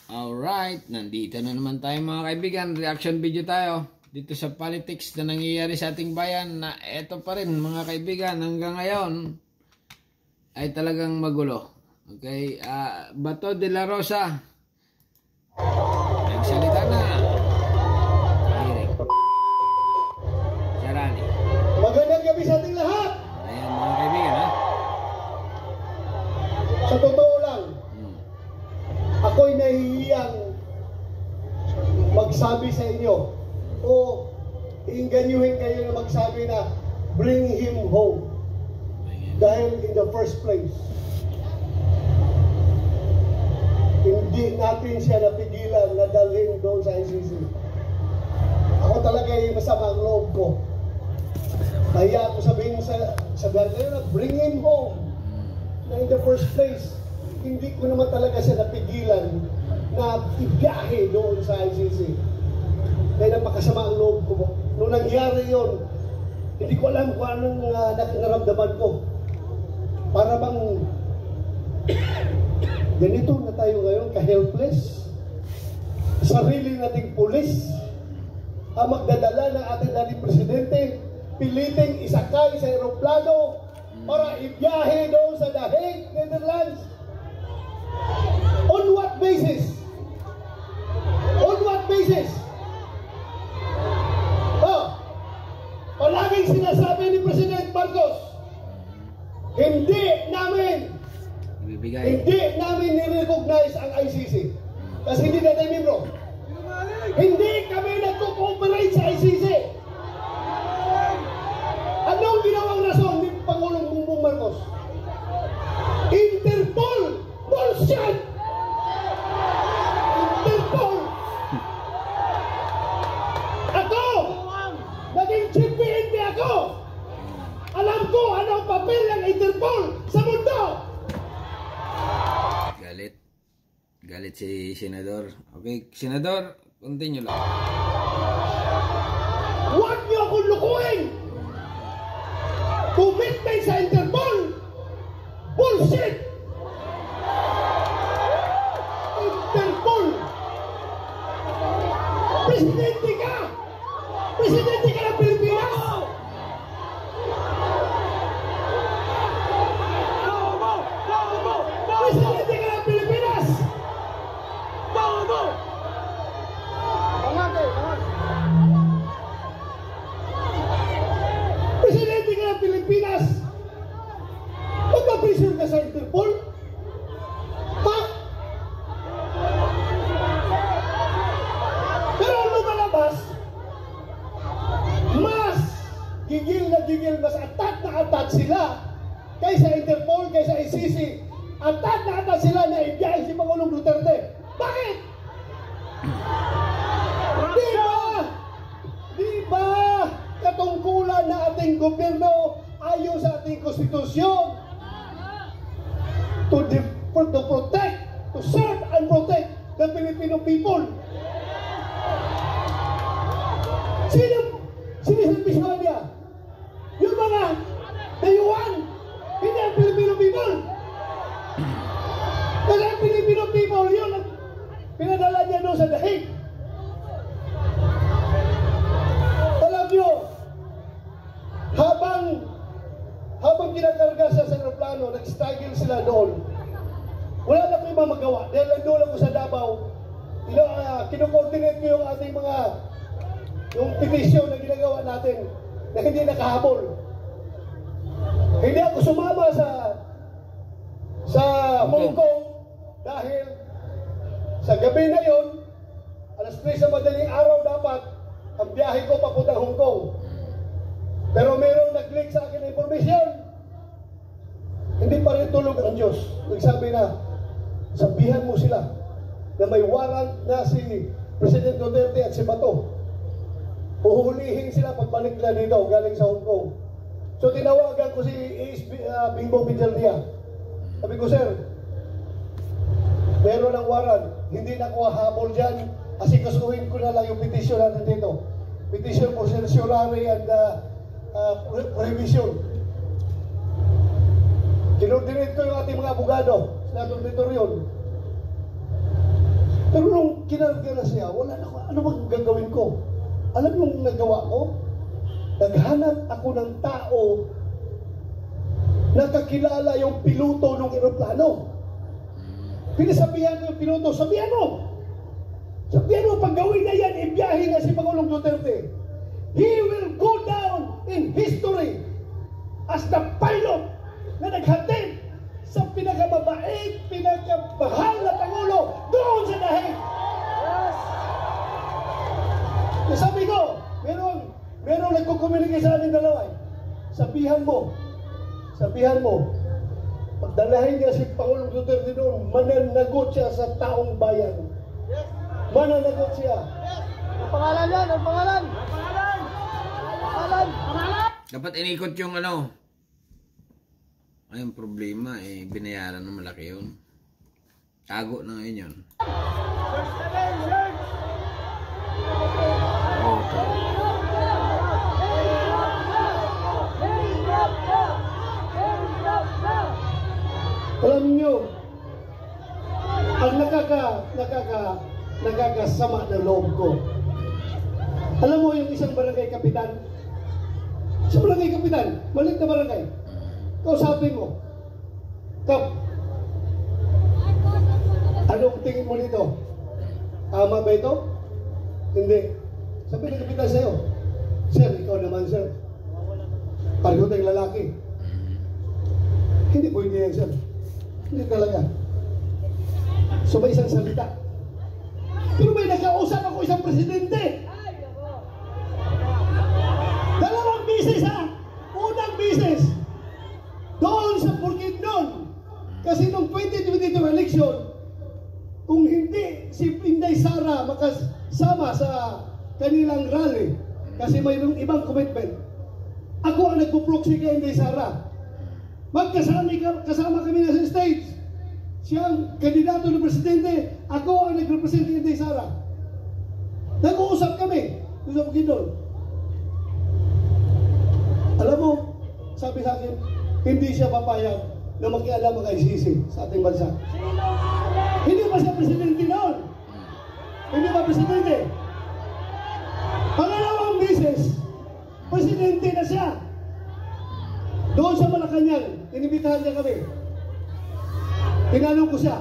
Alright, nandito na naman tayo mga kaibigan. Reaction video tayo dito sa politics na nangyayari sa ating bayan na eto pa rin mga kaibigan hanggang ngayon ay talagang magulo. Okay, Bato de la Rosa nagsalita na. Sarani. Magandang gabi sa ating lahat. Ayan mga kaibigan ha. Sa totoo lang, ako'y nahihiyang magsabi sa inyo o iinganyuhin kayo na magsabi na bring him home. Dahil in the first place, hindi natin siya napigilan na dalhin doon sa ICC. Ako talaga ay masama ang loob ko. Kaya ako sabihin kayo na bring him home. Na in the first place, hindi ko naman talaga siya napigilan na ibiyahe doon sa ICC. Kaya napakasama ang loob ko. Nung nangyari yon, hindi ko alam kung anong naramdaman ko. Para bang ganito na tayo ngayon, ka-helpless. Sarili nating pulis ang magdadala ng ating dating presidente, piliting isakay sa aeroplano para ibiyahe doon sa The Hague, Netherlands. On what basis? On what basis? Palaging sinasabi ni President Marcos, hindi namin nire-recognize ang ICC. Kasi hindi na tayo membro. Hindi kami nagko-cooperate sa ICC. Anong ginawang rason ni Pangulong Bongbong Marcos? Interpol! Bullshit! Interpol! Ako! Naging chief PNP ako! Alam ko ano ang papel ng Interpol sa mundo! Galit si Senador. Okay, Senador, continue lang. Huwag niyo akong lukuhin! Commitment sa Interpol! Bullshit! Interpol! Presidente ka! Presidente ka ng Pilipinas! Presidente ka ng Pilipinas! Presidente ka ng Pilipinas! Magpapressure ka sa Interpol? Ha? Pero lumalabas, mas gigil, mas atat na atat sila kaysa Interpol, kaysa ICC. Atat na atat sila na ibiyahe si Pangulong Duterte. Bakit? Di ba katungkulan na ating gobyerno ayon sa ating konstitusyon to protect, to serve and protect the Filipino people? Siniservisyohan niya yung mga dayuhan, hindi ang Filipino people. Kasi ang Filipino people, yun ang pinadala niya doon sa The Hague. Alam niyo, habang kinakarga siya sa aeroplano, nag-struggle sila doon. Wala na ko yung magawa. Dahil nandun ako sa Davao, kino-coordinate ko yung ating yung petition na ginagawa natin na hindi nakahabol. Hindi ako sumama sa Hong Kong dahil sa gabi na yon, alas 3 sa madaling araw dapat ang biyahe ko papuntang Hong Kong. Pero mayroong nag-leak sa akin na informasyon. Hindi pa rin tulog ang Diyos. Nagsabi na, sabihan mo sila na may warrant na si President Duterte at si Bato. Uhulihin sila pagbalik nila dito galing sa Hong Kong. So tinawagan ko si Bingbong Villardia. Sabi ko, sir, meron ng warrant. Hindi na ko habol dyan. Asikasuhin ko na lang yung petition natin dito. Petition for certiorari and prohibition. Kinordinate ko yung ating mga abogado sa dormitoryon. Pero nung kinarga na siya, wala na ako, ano bang gagawin ko? Alam mo yung nagawa ko? Naghanap ako ng tao na kakilala yung piloto ng eroplano. Pinasabihan ko yung piloto, sabihan mo, pag gawin na yan, ibiyahe na si Pangulong Duterte. He will go down in history as the pilot na naghatid sa pinakamabait, pinakamahal na Pangulo doon sa dahig. Yes. Sabi ko, meron nagkukomunikate sa amin dalawa. Sabihan mo, pagdalahin niya si Pangulong Duterte doon, mananagot siya sa taong bayan. Yes. Mananagot siya. Yes. Ang pangalan yan, ang pangalan. Dapat inikot yung ano. Ay, ang problema binayaran ng malaki yun. Tago na ngayon yun. Alam niyo, ang nakakasama ng loob ko. Alam mo yung isang barangay kapitan? Isang barangay kapitan, maliit na barangay. Kausapin mo, Kap, anong tingin mo dito? Tama ba ito? Hindi. Sabi ng kapitan sa'yo, Sir, ikaw naman, sir. Pareho tayong lalaki. Hindi pwede yan, sir. Hindi talaga. So may isang salita. Pero may nakausap ako isang presidente. Dalawang bisis ha. Unang bisis. Doon sa Bukidnon. Kasi nung 2022 election, kung hindi si Inday Sara makasama sa kanilang rally, kasi mayroong ibang commitment, ako ang nagpo-proxy kay Inday Sara. Kasama kami na sa stage. Siya ang kandidato ng presidente, ako ang nag-represent kay Inday Sara. Nag-uusap kami doon sa Bukidnon. Alam mo, sabi sa akin, hindi siya papayag na makialam ang ICC sa ating bansa. Hindi ba siya presidente noon? Hindi ba presidente? Pangalawang bisis, presidente na siya. Doon sa Malacanang, inibitahan niya kami. Tinanong ko siya,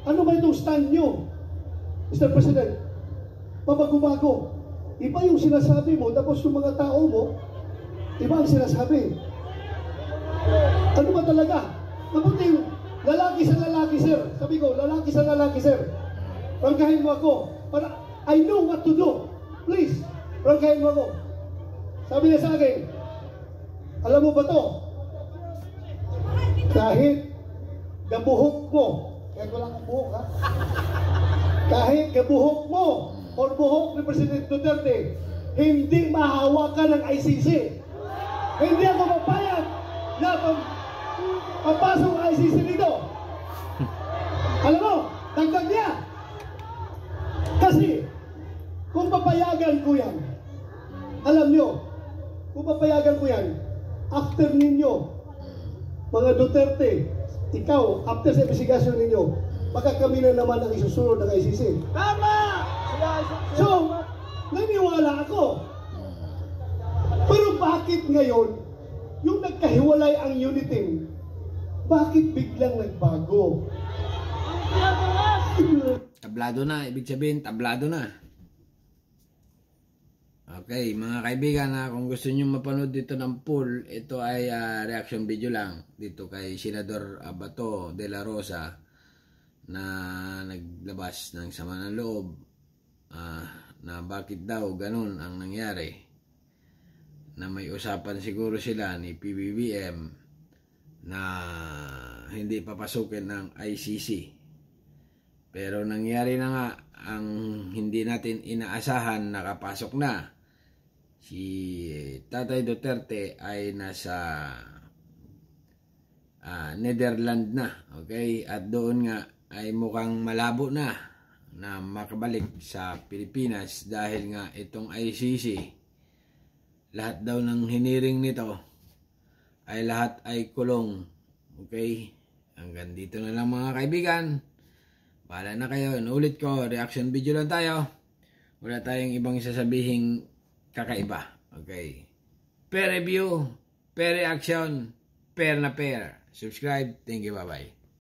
ano ba itong stand nyo, Mr. President? Mabago-bago. Iba yung sinasabi mo, tapos yung mga tao mo, iba ang sinasabi. Ano ba talaga? Mabuti yung lalaki sa lalaki, sir. Sabi ko, lalaki sa lalaki, sir. Rangkahin mo ako. Para I know what to do. Please, rangkahin mo ako. Sabi niya sa akin, alam mo ba to? Kahit gabuhok mo, kaya ko lang ang buhok, ha? Kahit gabuhok mo or buhok ni President Duterte, hindi mahawakan ng ICC. Hindi ako mapayag na papasok ang ICC dito. Alam mo, dagdag niya. Kasi, kung papayagan ko yan, alam nyo, kung papayagan ko yan, after ninyo, mga Duterte, ikaw, after sa investigasyon ninyo, baka kami na naman ang isusunod ng ICC. Tama! So, naniwala ako. Pero bakit ngayon, yung nagkahiwalay ang unit team, bakit biglang nagbago? Tablado na, ibig sabihin, tablado na. Okay, mga kaibigan, kung gusto nyo mapanood dito ng full, ito ay reaction video lang dito kay Senador Bato de la Rosa na naglabas ng sama ng loob na bakit daw ganun ang nangyari, na may usapan siguro sila ni PBBM na hindi papasukin ng ICC, pero nangyari na nga ang hindi natin inaasahan, nakapasok na. Si Tatay Duterte ay nasa Netherlands na, okay? At doon nga ay mukhang malabo na makabalik sa Pilipinas dahil nga itong ICC, lahat daw ng hiniring nito ay lahat ay kulong. Okay? Hanggang dito na lang mga kaibigan. Bahala na kayo. Ulit ko, reaction video lang tayo. Wala tayong ibang sasabihin kakaiba. Okay. Per review, per reaction, per na per. Subscribe. Thank you. Bye-bye.